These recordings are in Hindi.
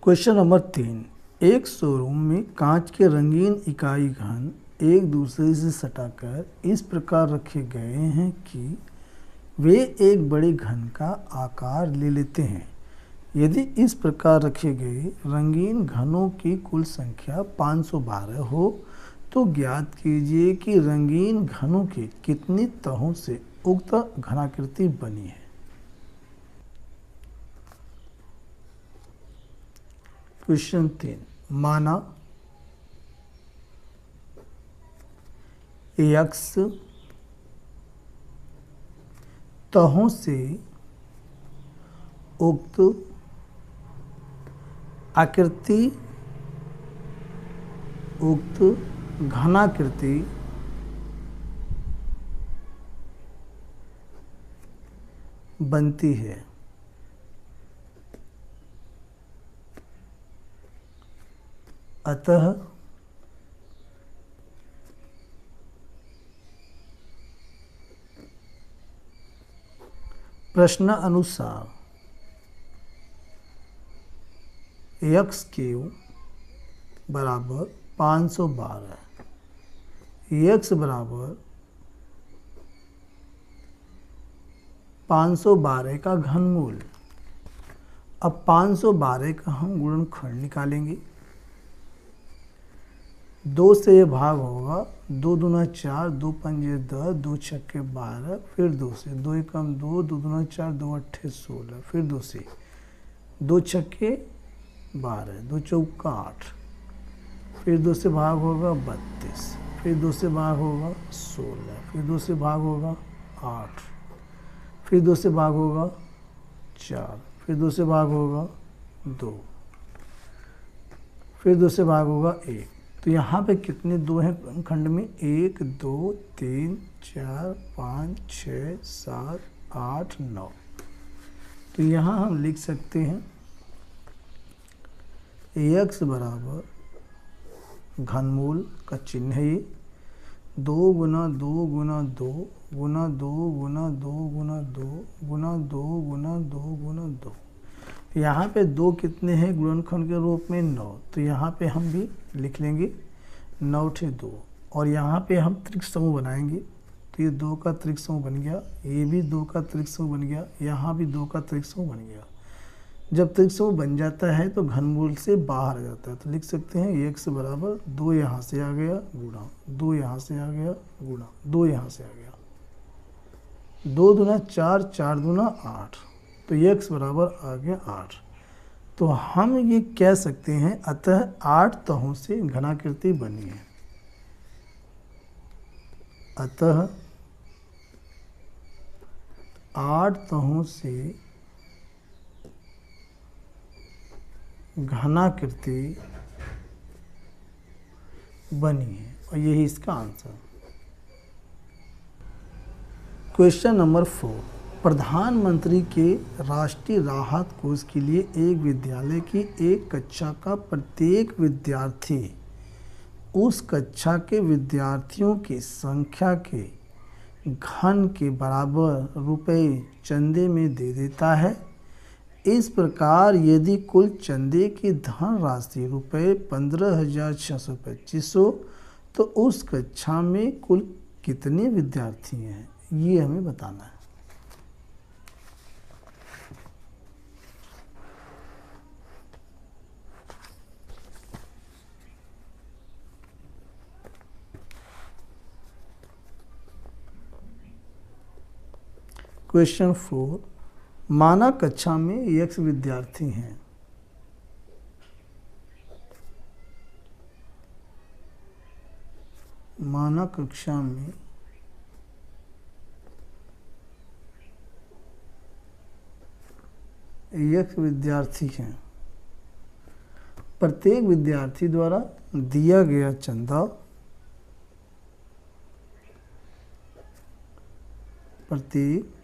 Question number 3। एक शोरूम में कांच के रंगीन इकाई घन एक दूसरे से सटाकर इस प्रकार रखे गए हैं कि वे एक बड़े घन का आकार ले लेते हैं। यदि इस प्रकार रखे गए रंगीन घनों की कुल संख्या 512 हो तो ज्ञात कीजिए कि रंगीन घनों की कितनी तहों से उक्त घनाकृति बनी है। क्वेश्चन 3। माना x तहों से उक्त आकृति उक्त घनाकृति बनती है। अतः प्रश्न अनुसार x क्यूब बराबर 512, x बराबर 512 का घनमूल। अब 512 का हम गुणनखंड निकालेंगे। 2 से ये भाग होगा, 2 दूना 4, 2 पंजे 10, 2 छक्के 12, फिर 2 से 2 एकम 2, 2 दूना 4, 2 अट्ठे 16, फिर 2 से 2 छक्के 12, 2 चौका 8, फिर 2 से भाग होगा 32, फिर 2 से भाग होगा 16, फिर 2 से भाग होगा 8, फिर 2 से भाग होगा 4, फिर 2 से भाग होगा 2, फिर 2 से भाग होगा 1। तो यहाँ पे कितने 2 हैं खंड में? 1 2 3 4 5 6 7 8 9। तो यहाँ हम लिख सकते हैं x बराबर घनमूल का चिन्ह है ये 2 गुना 2 गुना 2 गुना 2 गुना 2 गुना 2 गुना 2 गुना 2 गुना 2। यहाँ पे 2 कितने हैं गुणनखंड के रूप में? 9। तो यहाँ पे हम भी लिख लेंगे 9 ठे 2, और यहाँ पे हम त्रिक समूह बनाएंगे। तो ये 2 का त्रिक समूह बन गया, ये भी 2 का त्रिक समूह बन गया, यहाँ भी 2 का त्रिक समूह बन गया। जब त्रिक समूह बन जाता है तो घनमूल से बाहर आ जाता है। तो लिख सकते हैं x बराबर 2 यहाँ से आ गया गुणा 2 यहाँ से आ गया गुणा 2 यहाँ से आ गया 2 दूना 4, 4 दूना 8, तो x बराबर आ गया 8। तो हम ये कह सकते हैं अतः 8 तहों से घनाकृति बनी है। अतः 8 तहों से घनाकृति बनी है, और यही इसका आंसर। Question number 4। प्रधानमंत्री के राष्ट्रीय राहत कोष के लिए एक विद्यालय की एक कक्षा का प्रत्येक विद्यार्थी उस कक्षा के विद्यार्थियों की संख्या के घन के बराबर रुपए चंदे में दे देता है। इस प्रकार यदि कुल चंदे की धन राशि रुपये 15,625 हो तो उस कक्षा में कुल कितने विद्यार्थी हैं, ये हमें बताना है। क्वेश्चन 4। माना कक्षा में x विद्यार्थी हैं। माना कक्षा में x विद्यार्थी हैं। प्रत्येक विद्यार्थी द्वारा दिया गया चंदा प्रत्येक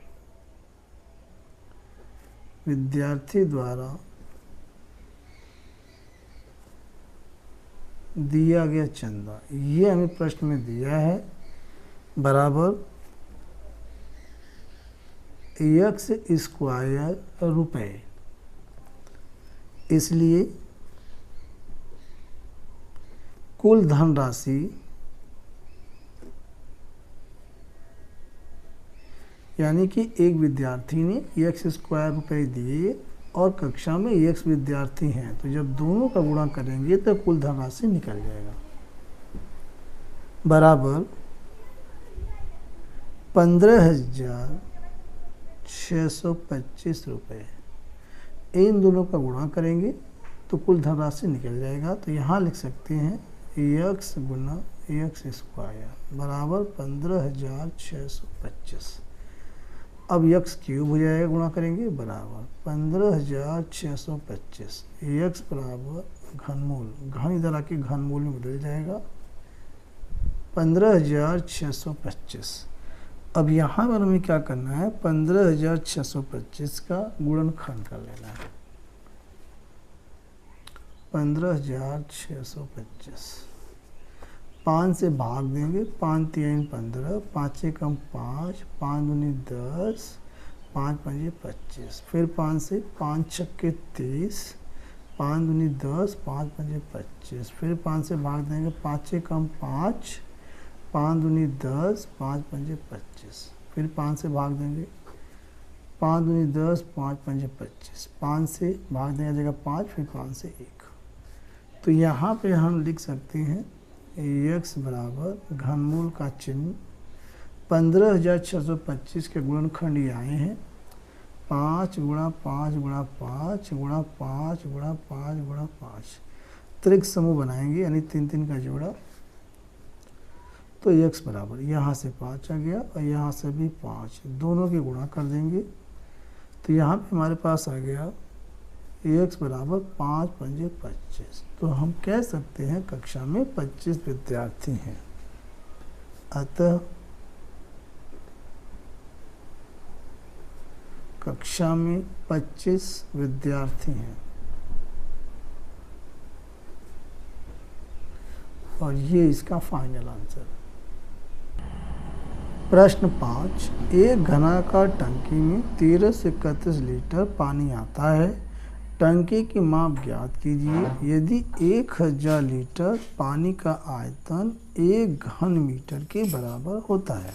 विद्यार्थी द्वारा दिया गया चंदा, ये हमें प्रश्न में दिया है, बराबर x² रुपए। इसलिए कुल धनराशि यानी कि एक विद्यार्थी ने x² रुपये दिए और कक्षा में x विद्यार्थी हैं, तो जब दोनों का गुणा करेंगे तो कुल धनराशि निकल जाएगा, बराबर 15,625 रुपये। इन दोनों का गुणा करेंगे तो कुल धनराशि निकल जाएगा। तो यहाँ लिख सकते हैं x गुना x² बराबर 15,625। अब x क्यूब हो जाएगा, गुणा करेंगे बराबर 15,625। x बराबर घनमूल, घन इधर आके घनमूल में बदल जाएगा 15,625। अब यहाँ पर हमें क्या करना है, 15,625 का गुणनखंड कर लेना है। 15,625 5 से भाग देंगे, 5 3 15, 5 कम 5, 5 दूनी 10, 5 5 25, फिर 5 से 5 छक्के 30, 5 दूनी 10, 5 5 25, फिर 5 से भाग देंगे, 5 कम 5, 5 दूनी 10, 5 5 25, फिर 5 से भाग देंगे, 5 दूनी 10, 5 5 25, 5 से भाग देंगे जगह 5, फिर 5 से 1। तो यहाँ पे हम लिख सकते हैं x बराबर घनमूल का चिन्ह 15,625 के गुणनखंड ये आए हैं 5 गुणा 5 गुणा 5 गुणा 5 गुणा 5 गुणा 5। त्रिक समूह बनाएंगे यानी 3 3 का जोड़ा। तो x बराबर यहाँ से 5 आ गया और यहाँ से भी 5, दोनों के गुणा कर देंगे। तो यहाँ पे हमारे पास आ गया x बराबर 5 5 25। तो हम कह सकते हैं कक्षा में 25 विद्यार्थी हैं। अतः कक्षा में 25 विद्यार्थी हैं और ये इसका फाइनल आंसर है। प्रश्न 5, एक घनाकार टंकी में 13 से 31 लीटर पानी आता है। टंकी की माप ज्ञात कीजिए। यदि 1000 लीटर पानी का आयतन 1 घन मीटर के बराबर होता है।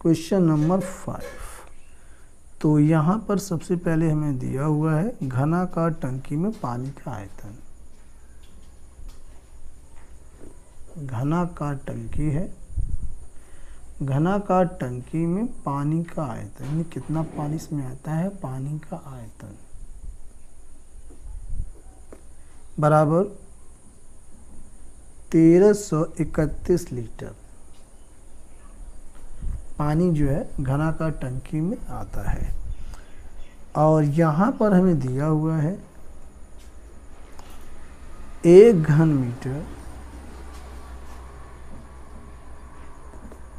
Question number 5। तो यहाँ पर सबसे पहले हमें दिया हुआ है घनाकार टंकी में पानी का आयतन। घनाकार टंकी है, घनाकार टंकी में पानी का आयतन यानी कितना पानी इसमें आता है, पानी का आयतन बराबर 1331 लीटर पानी जो है घनाकार टंकी में आता है। और यहाँ पर हमें दिया हुआ है 1 घन मीटर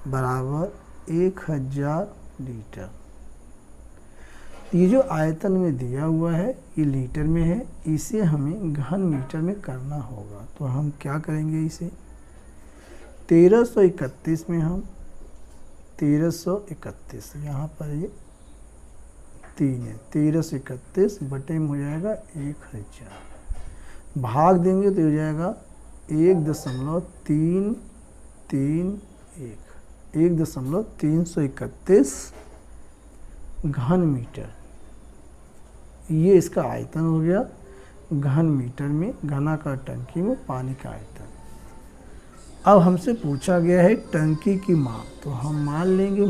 बराबर 1000 लीटर। ये जो आयतन में दिया हुआ है ये लीटर में है, इसे हमें घन मीटर में करना होगा। तो हम क्या करेंगे, इसे 1331 में हम 1331 यहाँ पर ये 3 है, 1331 बटे में हो जाएगा 1000, भाग देंगे तो हो जाएगा 1.331 घन मीटर। ये इसका आयतन हो गया घन मीटर में, घनाकार टंकी में पानी का आयतन। अब हमसे पूछा गया है टंकी की माप, तो हम मान लेंगे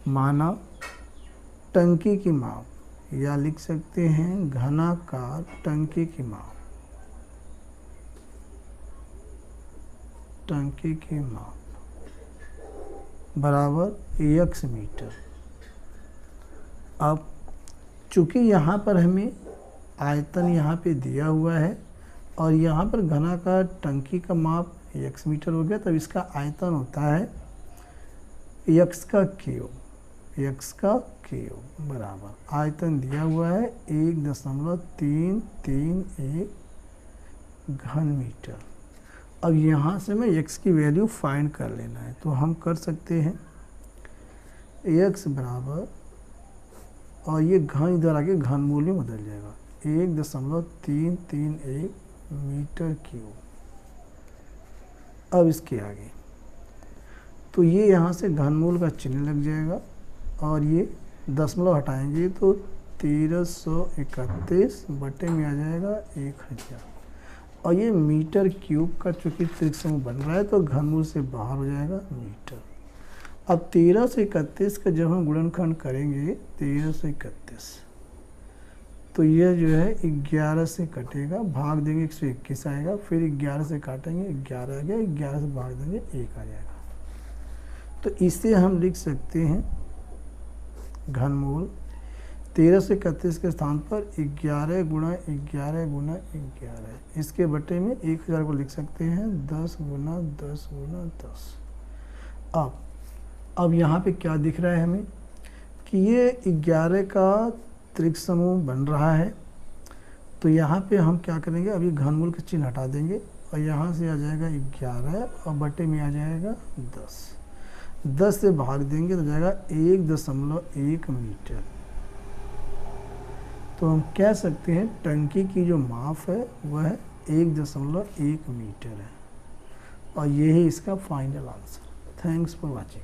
माना टंकी की माप, या लिख सकते हैं घनाकार टंकी की माप। टंकी की माप बराबर x मीटर। अब चूंकि यहाँ पर हमें आयतन यहाँ पे दिया हुआ है और यहाँ पर घनाकार टंकी का माप x मीटर हो गया, तब इसका आयतन होता है x का क्यूब बराबर आयतन दिया हुआ है 1.331 घन मीटर। अब यहाँ से मैं x की वैल्यू फाइंड कर लेना है, तो हम कर सकते हैं x बराबर, और ये घन इधर आके घनमूल में बदल जाएगा, 1.331 मीटर क्यूब। अब इसके आगे तो ये यहाँ से घनमूल का चिन्ह लग जाएगा, और ये दशमलव हटाएंगे तो 1331 बटे में आ जाएगा 1000, और ये मीटर क्यूब का चूँकि त्रिक समूह बन रहा है तो घनमूल से बाहर हो जाएगा मीटर। अब 1331 का जब हम गुणनखंड करेंगे 1331, तो यह जो है 11 से कटेगा, भाग देंगे 121 आएगा, फिर 11 से काटेंगे 11 आ गया, 11 से भाग देंगे 1 आ जाएगा। तो इसे हम लिख सकते हैं घनमूल 1331 के स्थान पर 11 गुणा 11 गुणा 11, इसके बटे में 1000 को लिख सकते हैं 10 गुणा 10 गुणा 10। अब यहाँ पे क्या दिख रहा है हमें कि ये 11 का त्रिक समूह बन रहा है, तो यहाँ पे हम क्या करेंगे, अभी घनमूल का चिन्ह हटा देंगे और यहाँ से आ जाएगा 11 और बटे में आ जाएगा 10 से भाग देंगे तो जाएगा 1.1 मीटर। तो हम कह सकते हैं टंकी की जो माप है वह 1.1 मीटर है, और यही इसका final answer. Thanks for watching.